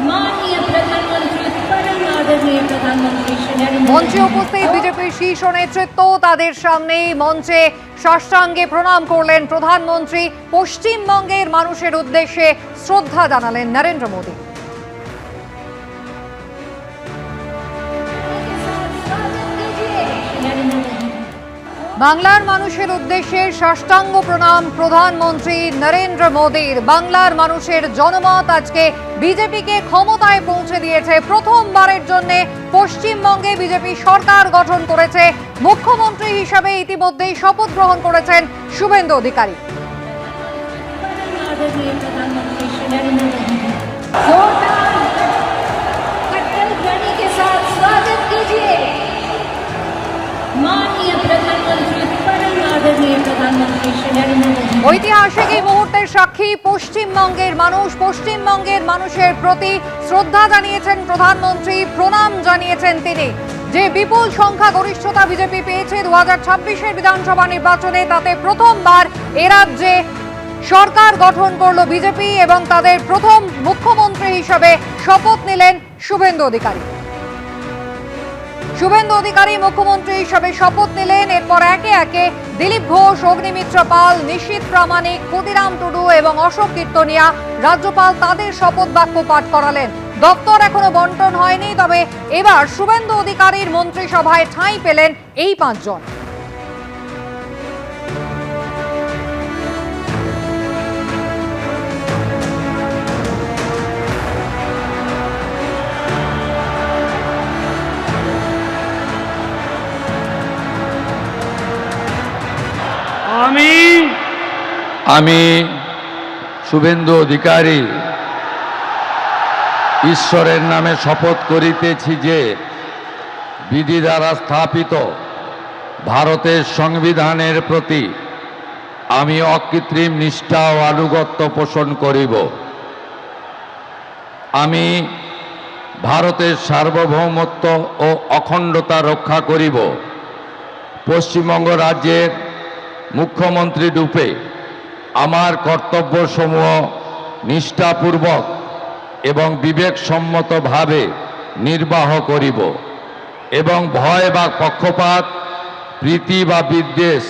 माननीय प्रधानमंत्री परम आदरणीय प्रधानमंत्री श्री नरेंद्र মঞ্চে উপস্থিত বিজেপির শীর্ষ নেতৃত্ব, তাদের সামনে মঞ্চে সাষ্টাঙ্গে প্রণাম করলেন প্রধানমন্ত্রী। পশ্চিমবঙ্গের মানুষের উদ্দেশ্যে শ্রদ্ধা জানালেন নরেন্দ্র মোদী। বাংলার মানুষের উদ্দেশ্যে সাষ্টাঙ্গ প্রণাম প্রধানমন্ত্রী নরেন্দ্র মোদীর। বাংলার মানুষের জনমত আজকে বিজেপিকে ক্ষমতায় পৌঁছে দিয়েছে। প্রথমবারের জন্য পশ্চিমবঙ্গে বিজেপি সরকার গঠন করেছে। মুখ্যমন্ত্রী হিসাবে ইতিমধ্যেই শপথ গ্রহণ করেছেন শুভেন্দু অধিকারী। ঐতিহাসিক এই মুহূর্তের সাক্ষী পশ্চিমবঙ্গের মানুষ। পশ্চিমবঙ্গের মানুষের প্রতি শ্রদ্ধা জানিয়েছেন প্রধানমন্ত্রী, প্রণাম জানিয়েছেন তিনি। যে বিপুল সংখ্যা গরিষ্ঠতা বিজেপি পেয়েছে 2026-এর বিধানসভা নির্বাচনে, তাতে প্রথমবার এ রাজ্যে সরকার গঠন করলো বিজেপি এবং তাদের প্রথম মুখ্যমন্ত্রী হিসেবে শপথ নিলেন শুভেন্দু অধিকারী। শুভেন্দু অধিকারী মুখ্যমন্ত্রী হিসাবে শপথ নিলেন। এরপর একে একে দিলীপ ঘোষ, অগ্নিমিত্র পাল, নিশীথ প্রামাণিক, ক্ষুদিরাম টুডু এবং অশোক কীর্তনিয়া রাজ্যপাল তাদের শপথ বাক্য পাঠ করালেন। দপ্তর এখনো বন্টন হয়নি, তবে এবার শুভেন্দু অধিকারীর মন্ত্রিসভায় ঠাঁই পেলেন এই 5 জন। আমি শুভেন্দু অধিকারী ঈশ্বরের নামে শপথ করিতেছি যে বিধি দ্বারা স্থাপিত ভারতের সংবিধানের প্রতি আমি অকৃত্রিম নিষ্ঠা ও আনুগত্য পোষণ করিব। আমি ভারতের সার্বভৌমত্ব ও অখণ্ডতা রক্ষা করিব। পশ্চিমবঙ্গ রাজ্যের মুখ্যমন্ত্রী রূপে আমার কর্তব্যসমূহ নিষ্ঠাপূর্বক এবং বিবেকসম্মতভাবে নির্বাহ করিব এবং ভয় বা পক্ষপাত, প্রীতি বা বিদ্বেষ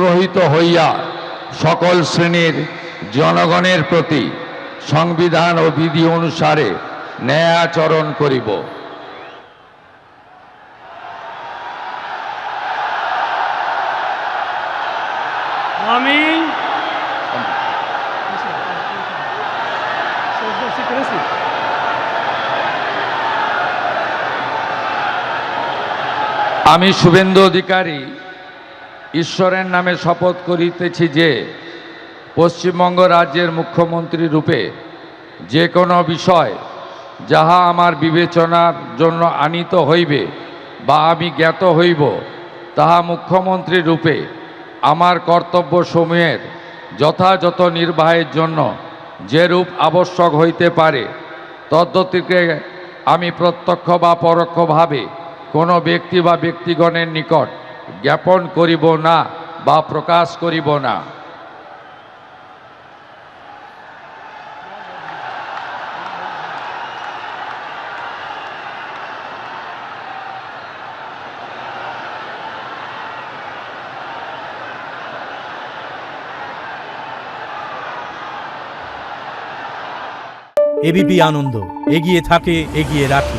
রহিত হইয়া সকল শ্রেণীর জনগণের প্রতি সংবিধান ও বিধি অনুসারে ন্যায়াচরণ করিব। আমি শুভেন্দু অধিকারী ঈশ্বরের নামে শপথ করিতেছি যে পশ্চিমবঙ্গ রাজ্যের মুখ্যমন্ত্রী রূপে যে কোনো বিষয় যাহা আমার বিবেচনার জন্য আনীত হইবে বা আমি জ্ঞাত হইব, তাহা মুখ্যমন্ত্রী রূপে আমার কর্তব্যসমূহের যথাযথ নির্বাহের জন্য যেরূপ আবশ্যক হইতে পারে তদ্গতিকে আমি প্রত্যক্ষ বা পরোক্ষভাবে কোনো ব্যক্তি বা ব্যক্তিগণের নিকট জ্ঞাপন করিব না বা প্রকাশ করিব না। এবিপি আনন্দ, এগিয়ে থাকে, এগিয়ে রাখে।